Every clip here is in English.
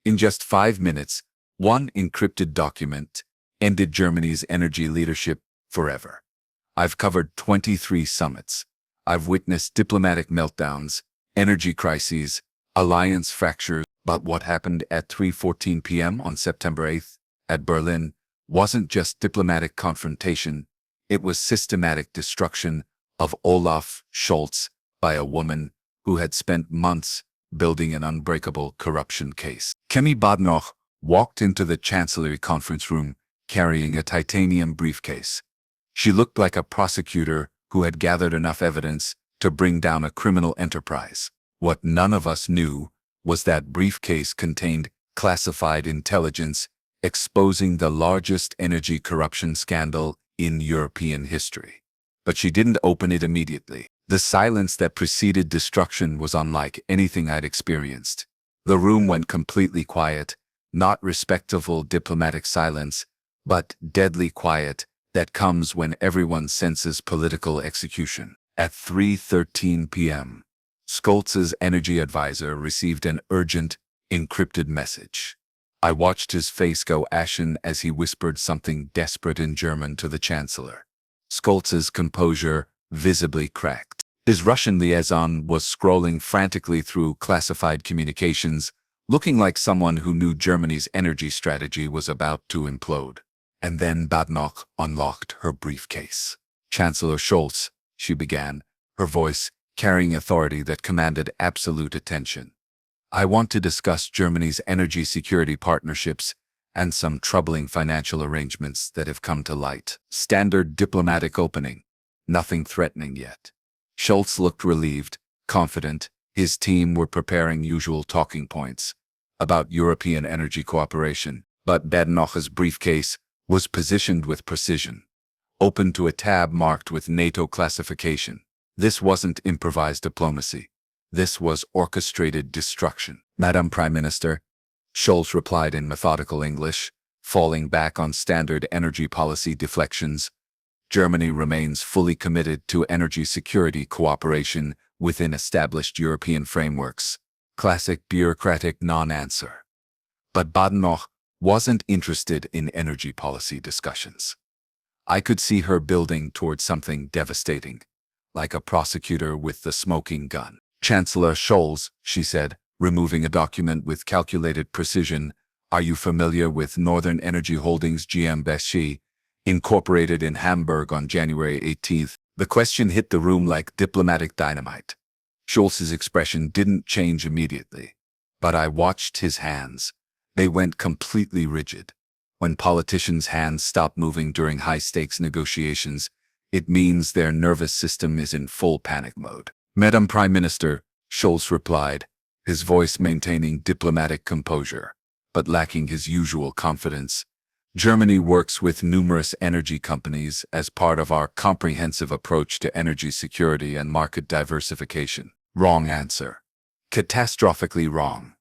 In just 5 minutes, one encrypted document ended Germany's energy leadership forever. I've covered 23 summits. I've witnessed diplomatic meltdowns, energy crises, alliance fractures, but what happened at 3:14 p.m. on September 8th at Berlin wasn't just diplomatic confrontation, it was systematic destruction of Olaf Scholz by a woman who had spent months building an unbreakable corruption case. Kemi Badenoch walked into the Chancellery conference room carrying a titanium briefcase. She looked like a prosecutor who had gathered enough evidence to bring down a criminal enterprise. What none of us knew was that briefcase contained classified intelligence exposing the largest energy corruption scandal in European history. But she didn't open it immediately. The silence that preceded destruction was unlike anything I'd experienced. The room went completely quiet, not respectful diplomatic silence, but deadly quiet that comes when everyone senses political execution. At 3:13 p.m., Scholz's energy advisor received an urgent, encrypted message. I watched his face go ashen as he whispered something desperate in German to the Chancellor. Scholz's composure visibly cracked. His Russian liaison was scrolling frantically through classified communications, looking like someone who knew Germany's energy strategy was about to implode. And then Badenoch unlocked her briefcase. "Chancellor Scholz," she began, her voice carrying authority that commanded absolute attention. "I want to discuss Germany's energy security partnerships and some troubling financial arrangements that have come to light." Standard diplomatic opening. Nothing threatening yet. Scholz looked relieved, confident. His team were preparing usual talking points about European energy cooperation, but Badenoch's briefcase was positioned with precision, open to a tab marked with NATO classification. This wasn't improvised diplomacy. This was orchestrated destruction. "Madam Prime Minister," Scholz replied in methodical English, falling back on standard energy policy deflections, "Germany remains fully committed to energy security cooperation within established European frameworks." Classic bureaucratic non-answer. But Badenoch wasn't interested in energy policy discussions. I could see her building towards something devastating, like a prosecutor with the smoking gun. "Chancellor Scholz," she said, removing a document with calculated precision, "are you familiar with Northern Energy Holdings GmbH, incorporated in Hamburg on January 18th? The question hit the room like diplomatic dynamite. Scholz's expression didn't change immediately, but I watched his hands. They went completely rigid. When politicians' hands stop moving during high-stakes negotiations, it means their nervous system is in full panic mode. "Madam Prime Minister," Scholz replied, his voice maintaining diplomatic composure, but lacking his usual confidence. "Germany works with numerous energy companies as part of our comprehensive approach to energy security and market diversification." Wrong answer. Catastrophically wrong.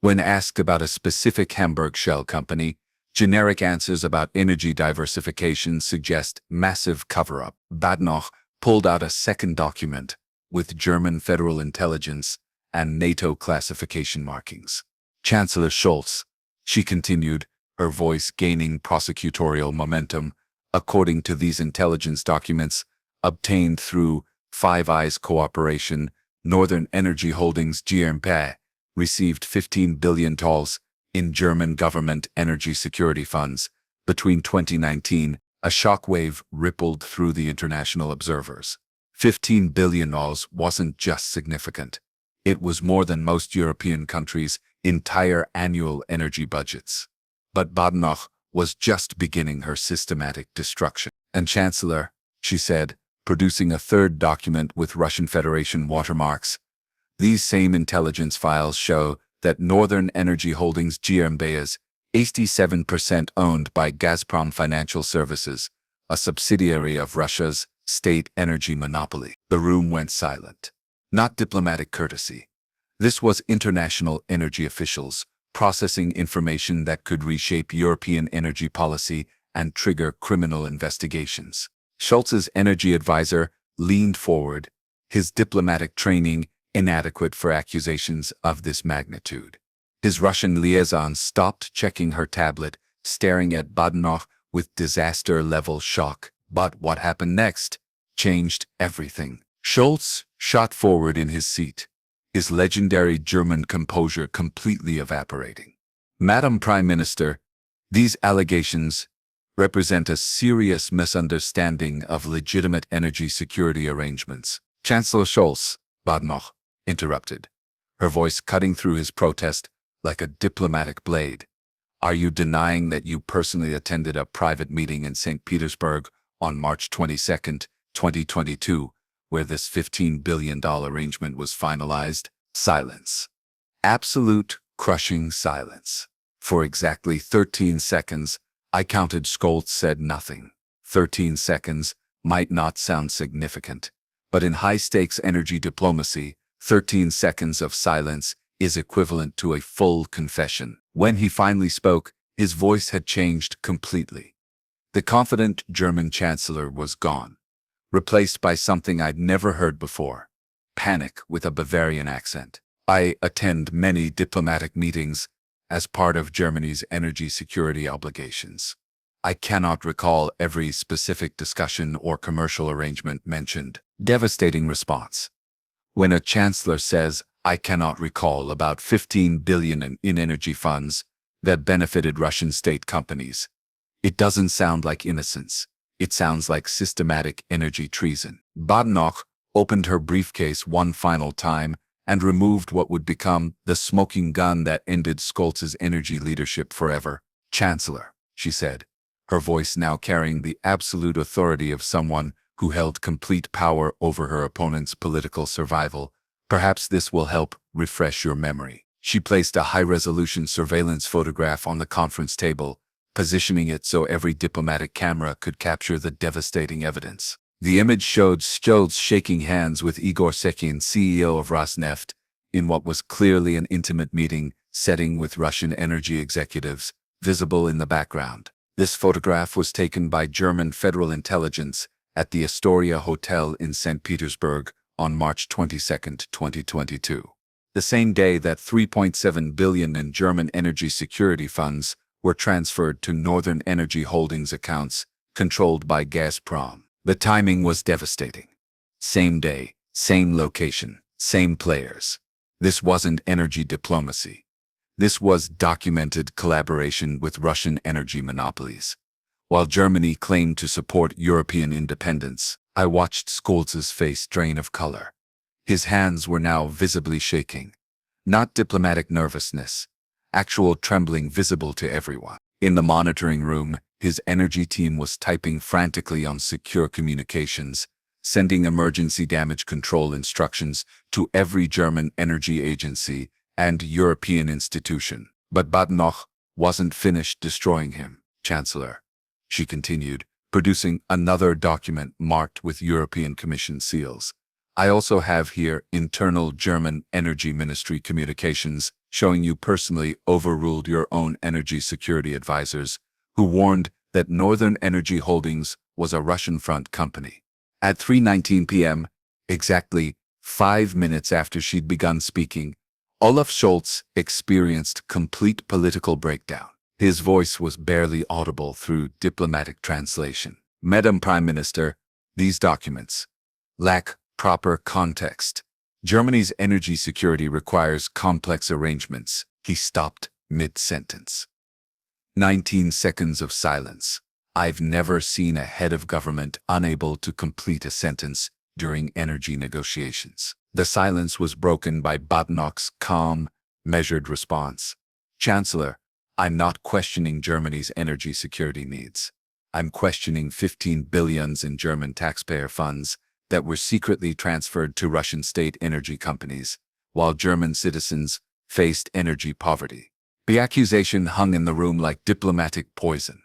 When asked about a specific Hamburg shell company, generic answers about energy diversification suggest massive cover-up. Badenoch pulled out a second document with German federal intelligence and NATO classification markings. "Chancellor Scholz," she continued, her voice gaining prosecutorial momentum, "according to these intelligence documents obtained through Five Eyes cooperation, Northern Energy Holdings GmbH received 15 billion in German government energy security funds. Between 2019, a shockwave rippled through the international observers. 15 billion wasn't just significant. It was more than most European countries' entire annual energy budgets. But Badenoch was just beginning her systematic destruction. "And Chancellor," she said, producing a third document with Russian Federation watermarks, "these same intelligence files show that Northern Energy Holdings GmbH is 87% owned by Gazprom Financial Services, a subsidiary of Russia's state energy monopoly." The room went silent. Not diplomatic courtesy. This was international energy officials processing information that could reshape European energy policy and trigger criminal investigations. Scholz's energy advisor leaned forward, his diplomatic training inadequate for accusations of this magnitude. His Russian liaison stopped checking her tablet, staring at Badenoch with disaster-level shock. But what happened next changed everything. Scholz shot forward in his seat, his legendary German composure completely evaporating. Madam Prime Minister, these allegations represent a serious misunderstanding of legitimate energy security arrangements. Chancellor Scholz, Badenoch interrupted, her voice cutting through his protest like a diplomatic blade. Are you denying that you personally attended a private meeting in St. Petersburg on March 22, 2022, where this $15 billion arrangement was finalized? Silence. Absolute, crushing silence. For exactly 13 seconds, I counted. Scholz said nothing. 13 seconds might not sound significant, but in high-stakes energy diplomacy, 13 seconds of silence is equivalent to a full confession. When he finally spoke, his voice had changed completely. The confident German Chancellor was gone, replaced by something I'd never heard before: panic with a Bavarian accent. I attend many diplomatic meetings as part of Germany's energy security obligations. I cannot recall every specific discussion or commercial arrangement mentioned. Devastating response. When a chancellor says, I cannot recall about $15 billion in energy funds that benefited Russian state companies, it doesn't sound like innocence. It sounds like systematic energy treason. Badenoch opened her briefcase one final time and removed what would become the smoking gun that ended Scholz's energy leadership forever. Chancellor, she said, her voice now carrying the absolute authority of someone who held complete power over her opponent's political survival. Perhaps this will help refresh your memory. She placed a high-resolution surveillance photograph on the conference table, positioning it so every diplomatic camera could capture the devastating evidence. The image showed Scholz shaking hands with Igor Sechin, CEO of Rosneft, in what was clearly an intimate meeting setting with Russian energy executives, visible in the background. This photograph was taken by German Federal Intelligence at the Astoria Hotel in St. Petersburg on March 22, 2022. The same day that $3.7 billion in German energy security funds were transferred to Northern Energy Holdings accounts controlled by Gazprom. The timing was devastating. Same day, same location, same players. This wasn't energy diplomacy. This was documented collaboration with Russian energy monopolies. While Germany claimed to support European independence, I watched Scholz's face drain of color. His hands were now visibly shaking. Not diplomatic nervousness, actual trembling visible to everyone. In the monitoring room, his energy team was typing frantically on secure communications, sending emergency damage control instructions to every German energy agency and European institution. But Badenoch wasn't finished destroying him. Chancellor, she continued, producing another document marked with European Commission seals. I also have here internal German Energy Ministry communications showing you personally overruled your own energy security advisors, who warned that Northern Energy Holdings was a Russian front company. At 3:19 p.m., exactly 5 minutes after she'd begun speaking, Olaf Scholz experienced complete political breakdown. His voice was barely audible through diplomatic translation. Madam Prime Minister, these documents lack proper context. Germany's energy security requires complex arrangements. He stopped mid-sentence. 19 seconds of silence. I've never seen a head of government unable to complete a sentence during energy negotiations. The silence was broken by Badenoch's calm, measured response. Chancellor, I'm not questioning Germany's energy security needs. I'm questioning $15 billion in German taxpayer funds that were secretly transferred to Russian state energy companies, while German citizens faced energy poverty. The accusation hung in the room like diplomatic poison.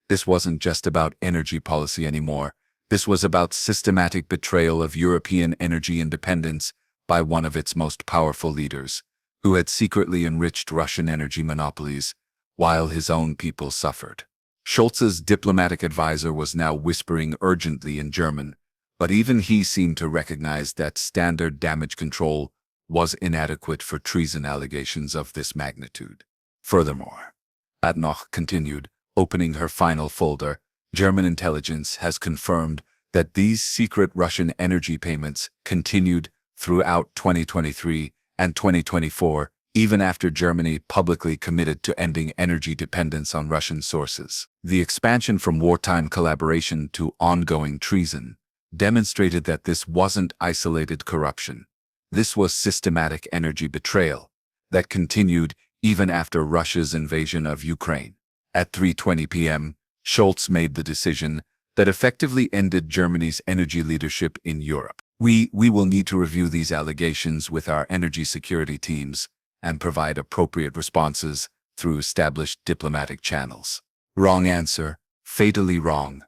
This wasn't just about energy policy anymore. This was about systematic betrayal of European energy independence by one of its most powerful leaders, who had secretly enriched Russian energy monopolies while his own people suffered. Scholz's diplomatic advisor was now whispering urgently in German, but even he seemed to recognize that standard damage control was inadequate for treason allegations of this magnitude. Furthermore, Badenoch continued, opening her final folder, German intelligence has confirmed that these secret Russian energy payments continued throughout 2023 and 2024, even after Germany publicly committed to ending energy dependence on Russian sources. The expansion from wartime collaboration to ongoing treason demonstrated that this wasn't isolated corruption. This was systematic energy betrayal that continued even after Russia's invasion of Ukraine. At 3:20 p.m., Scholz made the decision that effectively ended Germany's energy leadership in Europe. We will need to review these allegations with our energy security teams and provide appropriate responses through established diplomatic channels. Wrong answer, fatally wrong.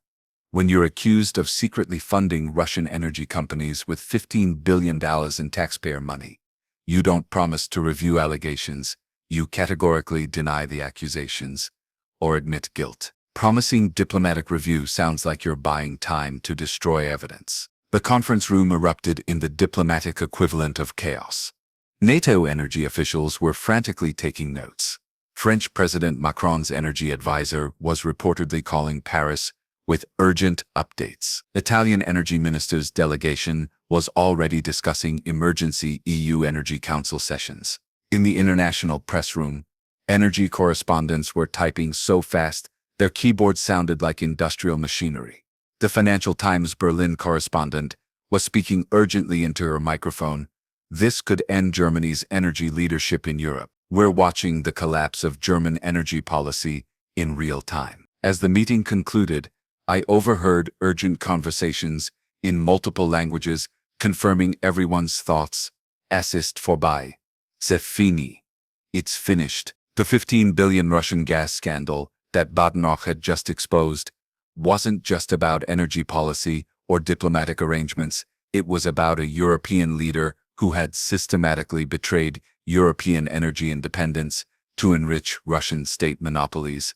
When you're accused of secretly funding Russian energy companies with $15 billion in taxpayer money, you don't promise to review allegations, you categorically deny the accusations or admit guilt. Promising diplomatic review sounds like you're buying time to destroy evidence. The conference room erupted in the diplomatic equivalent of chaos. NATO energy officials were frantically taking notes. French President Macron's energy advisor was reportedly calling Paris with urgent updates. Italian energy minister's delegation was already discussing emergency EU Energy Council sessions. In the international press room, energy correspondents were typing so fast their keyboards sounded like industrial machinery. The Financial Times Berlin correspondent was speaking urgently into her microphone. This could end Germany's energy leadership in Europe. We're watching the collapse of German energy policy in real time. As the meeting concluded, I overheard urgent conversations in multiple languages confirming everyone's thoughts. Es ist vorbei. C'est fini. It's finished. The 15 billion Russian gas scandal that Badenoch had just exposed wasn't just about energy policy or diplomatic arrangements. It was about a European leader who had systematically betrayed European energy independence to enrich Russian state monopolies,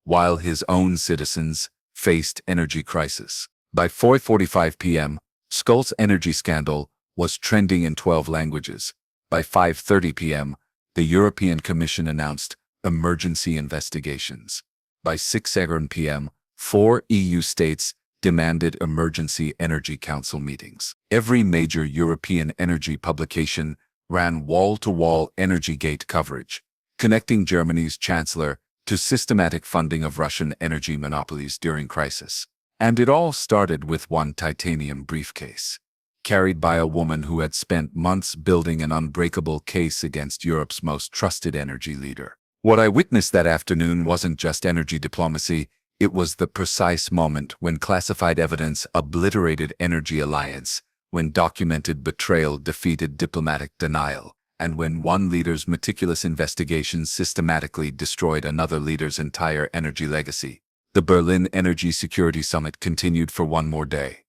while his own citizens faced energy crisis. By 4:45 p.m., Scholz energy scandal was trending in 12 languages. By 5:30 p.m., the European Commission announced emergency investigations. By 6:00 p.m., 4 EU states demanded emergency energy council meetings. Every major European energy publication ran wall-to-wall Energygate coverage, connecting Germany's Chancellor to systematic funding of Russian energy monopolies during crisis. And it all started with one titanium briefcase, carried by a woman who had spent months building an unbreakable case against Europe's most trusted energy leader. What I witnessed that afternoon wasn't just energy diplomacy, it was the precise moment when classified evidence obliterated energy alliance, when documented betrayal defeated diplomatic denial, and when one leader's meticulous investigations systematically destroyed another leader's entire energy legacy. The Berlin Energy Security Summit continued for one more day.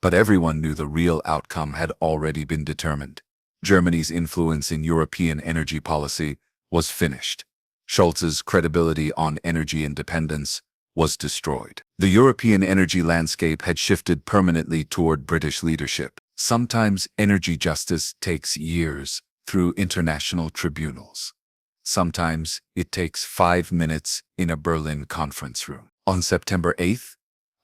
But everyone knew the real outcome had already been determined. Germany's influence in European energy policy was finished. Scholz's credibility on energy independence was destroyed. The European energy landscape had shifted permanently toward British leadership. Sometimes energy justice takes years through international tribunals. Sometimes it takes 5 minutes in a Berlin conference room. On September 8th,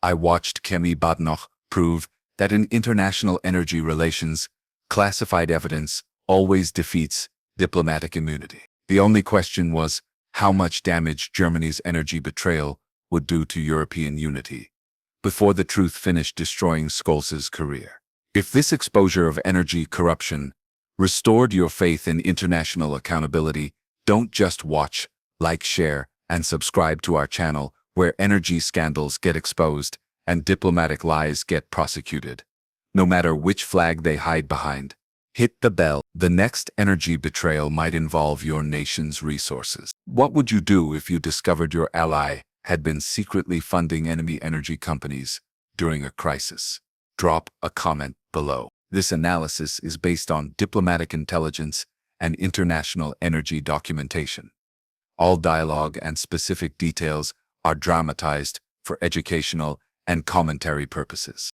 I watched Kemi Badenoch prove that in international energy relations, classified evidence always defeats diplomatic immunity. The only question was how much damage Germany's energy betrayal would do to European unity before the truth finished destroying Scholz's career. If this exposure of energy corruption restored your faith in international accountability, don't just watch, like, share, and subscribe to our channel where energy scandals get exposed and diplomatic lies get prosecuted. No matter which flag they hide behind, hit the bell. The next energy betrayal might involve your nation's resources. What would you do if you discovered your ally had been secretly funding enemy energy companies during a crisis? Drop a comment below. This analysis is based on diplomatic intelligence and international energy documentation. All dialogue and specific details are dramatized for educational and commentary purposes.